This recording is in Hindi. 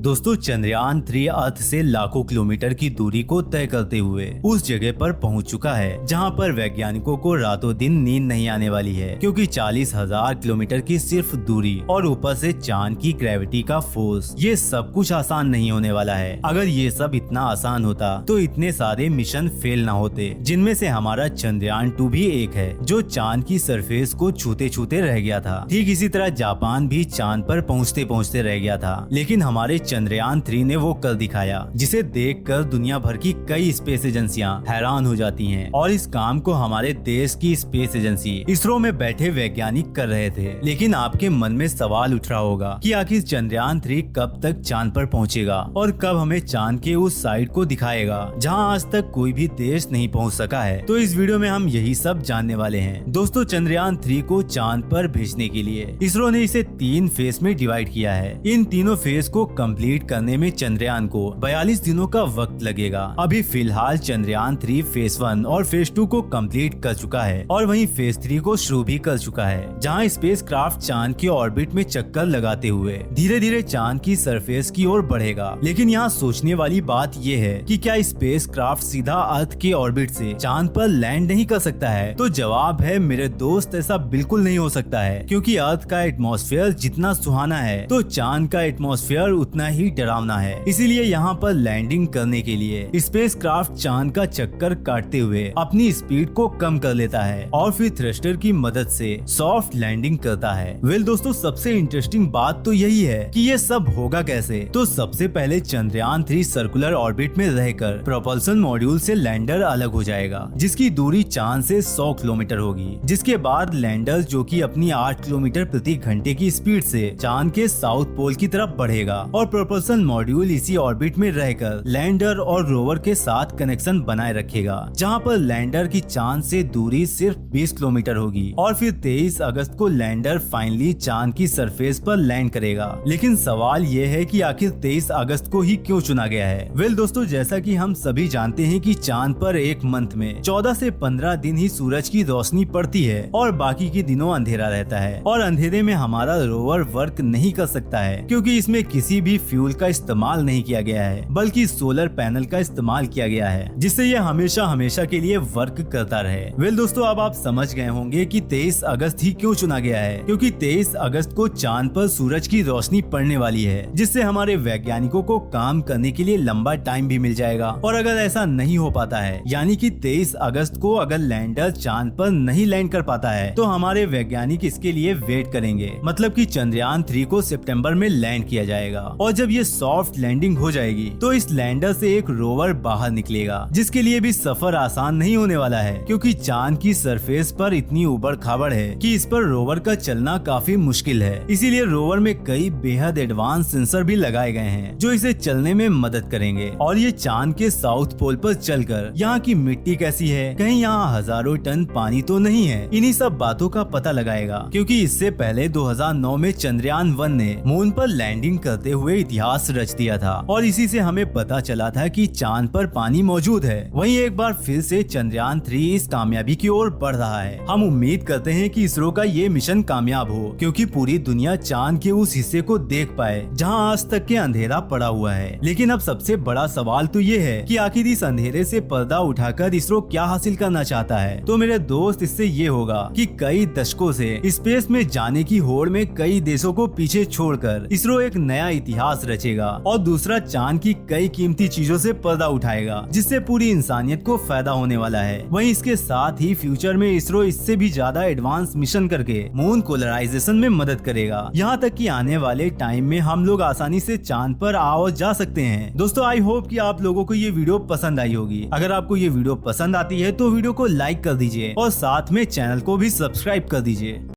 दोस्तों चंद्रयान 3 अर्थ से लाखों किलोमीटर की दूरी को तय करते हुए उस जगह पर पहुंच चुका है जहां पर वैज्ञानिकों को रातों दिन नींद नहीं आने वाली है, क्योंकि 40,000 किलोमीटर की सिर्फ दूरी और ऊपर से चांद की ग्रेविटी का फोर्स, ये सब कुछ आसान नहीं होने वाला है। अगर ये सब इतना आसान होता तो इतने सारे मिशन फेल ना होते, जिनमें से हमारा चंद्रयान 2 भी एक है, जो चांद की सरफेस को छूते छूते रह गया था। ठीक इसी तरह जापान भी चांद पर पहुंचते पहुंचते रह गया था, लेकिन हमारे चंद्रयान 3 ने वो कर दिखाया, जिसे देखकर दुनिया भर की कई स्पेस एजेंसियां हैरान हो जाती हैं। और इस काम को हमारे देश की स्पेस एजेंसी इसरो में बैठे वैज्ञानिक कर रहे थे। लेकिन आपके मन में सवाल उठ रहा होगा कि आखिर चंद्रयान 3 कब तक चांद पर पहुंचेगा और कब हमें चांद के उस साइड को दिखाएगा जहां आज तक कोई भी देश नहीं पहुंच सका है। तो इस वीडियो में हम यही सब जानने वाले हैं। दोस्तों चंद्रयान 3 को चांद पर भेजने के लिए इसरो ने इसे 3 फेज में डिवाइड किया है। इन तीनों फेज को कंप्लीट करने में चंद्रयान को 42 दिनों का वक्त लगेगा। अभी फिलहाल चंद्रयान 3 फेज 1 और फेज 2 को कंप्लीट कर चुका है और वहीं फेज 3 को शुरू भी कर चुका है, जहां स्पेस क्राफ्ट चांद के ऑर्बिट में चक्कर लगाते हुए धीरे धीरे चांद की सरफेस की ओर बढ़ेगा। लेकिन यहाँ सोचने वाली बात ये है कि क्या स्पेस क्राफ्ट सीधा अर्थ के ऑर्बिट से चांद पर लैंड नहीं कर सकता है? तो जवाब है मेरे दोस्त, ऐसा बिल्कुल नहीं हो सकता है, क्योंकि अर्थ का एटमॉस्फेयर जितना सुहाना है तो चांद का एटमॉस्फेयर उतना ही डरावना है। इसीलिए यहाँ पर लैंडिंग करने के लिए स्पेस क्राफ्ट चांद का चक्कर काटते हुए अपनी स्पीड को कम कर लेता है और फिर थ्रस्टर की मदद से सॉफ्ट लैंडिंग करता है। वेल दोस्तों, सबसे इंटरेस्टिंग बात तो यही है कि ये सब होगा कैसे। तो सबसे पहले चंद्रयान 3 सर्कुलर ऑर्बिट में रहकर प्रोपल्सन मॉड्यूल से लैंडर अलग हो जाएगा, जिसकी दूरी चांद से 100 किलोमीटर होगी। जिसके बाद लैंडर, जो कि अपनी 8 किलोमीटर प्रति घंटे की स्पीड से चांद के साउथ पोल की तरफ बढ़ेगा और प्रोपल्सन मॉड्यूल इसी ऑर्बिट में रहकर लैंडर और रोवर के साथ कनेक्शन बनाए रखेगा, जहां पर लैंडर की चांद से दूरी सिर्फ 20 किलोमीटर होगी। और फिर 23 अगस्त को लैंडर फाइनली चांद की सरफेस पर लैंड करेगा। लेकिन सवाल ये है कि आखिर 23 अगस्त को ही क्यों चुना गया है? वेल दोस्तों, जैसा कि हम सभी जानते हैं कि चांद पर एक मंथ में 14 से 15 दिन ही सूरज की रोशनी पड़ती है और बाकी के दिनों अंधेरा रहता है। और अंधेरे में हमारा रोवर वर्क नहीं कर सकता है, क्योंकि इसमें किसी भी फ्यूल का इस्तेमाल नहीं किया गया है, बल्कि सोलर पैनल का इस्तेमाल किया गया है, जिससे ये हमेशा हमेशा के लिए वर्क करता रहे। वेल दोस्तों, अब आप समझ गए होंगे कि 23 अगस्त ही क्यों चुना गया है, क्योंकि 23 अगस्त को चांद पर सूरज की रोशनी पड़ने वाली है, जिससे हमारे वैज्ञानिकों को काम करने के लिए लंबा टाइम भी मिल जाएगा। और अगर ऐसा नहीं हो पाता है, यानी कि 23 अगस्त को अगर लैंडर चांद पर नहीं लैंड कर पाता है, तो हमारे वैज्ञानिक इसके लिए वेट करेंगे। मतलब कि चंद्रयान 3 को सितंबर में लैंड किया जाएगा और जब ये सॉफ्ट लैंडिंग हो जाएगी तो इस लैंडर से एक रोवर बाहर निकलेगा, जिसके लिए भी सफर आसान नहीं होने वाला है, क्योंकि चांद की सरफेस पर इतनी उबड़ खाबड़ है कि इस पर रोवर का चलना काफी मुश्किल है। इसीलिए रोवर में कई बेहद एडवांस सेंसर भी लगाए गए हैं, जो इसे चलने में मदद करेंगे। और ये चांद के साउथ पोल पर चलकर यहाँ की मिट्टी कैसी है, कहीं यहाँ हजारों टन पानी तो नहीं है, इन्हीं सब बातों का पता लगाएगा। क्योंकि इससे पहले 2009 में चंद्रयान 1 ने मून पर लैंडिंग करते हुए इतिहास रच दिया था और इसी से हमें पता चला था कि चांद पर पानी मौजूद है। वहीं एक बार फिर से चंद्रयान 3 इस कामयाबी की ओर बढ़ रहा है। हम उम्मीद करते हैं कि इसरो का ये मिशन कामयाब हो, क्योंकि पूरी दुनिया चांद के उस हिस्से को देख पाए जहां आज तक के अंधेरा पड़ा हुआ है। लेकिन अब सबसे बड़ा सवाल तो ये है कि आखिर इस अंधेरे से पर्दा उठाकर इसरो क्या हासिल करना चाहता है? तो मेरे दोस्त, इससे ये होगा कि कई दशकों से स्पेस में जाने की होड़ में कई देशों को पीछे छोड़कर इसरो एक नया इतिहास रचेगा और दूसरा चांद की कई कीमती चीजों से पर्दा उठाएगा, जिससे पूरी इंसानियत को फायदा होने वाला है। वहीं इसके साथ ही फ्यूचर में इसरो इससे भी ज्यादा एडवांस मिशन करके मून कोलराइजेशन में मदद करेगा, यहाँ तक कि आने वाले टाइम में हम लोग आसानी से चांद पर आ और जा सकते हैं। दोस्तों, आई होप कि आप लोगों को ये वीडियो पसंद आई होगी। अगर आपको ये वीडियो पसंद आती है तो वीडियो को लाइक कर दीजिए और साथ में चैनल को भी सब्सक्राइब कर दीजिए।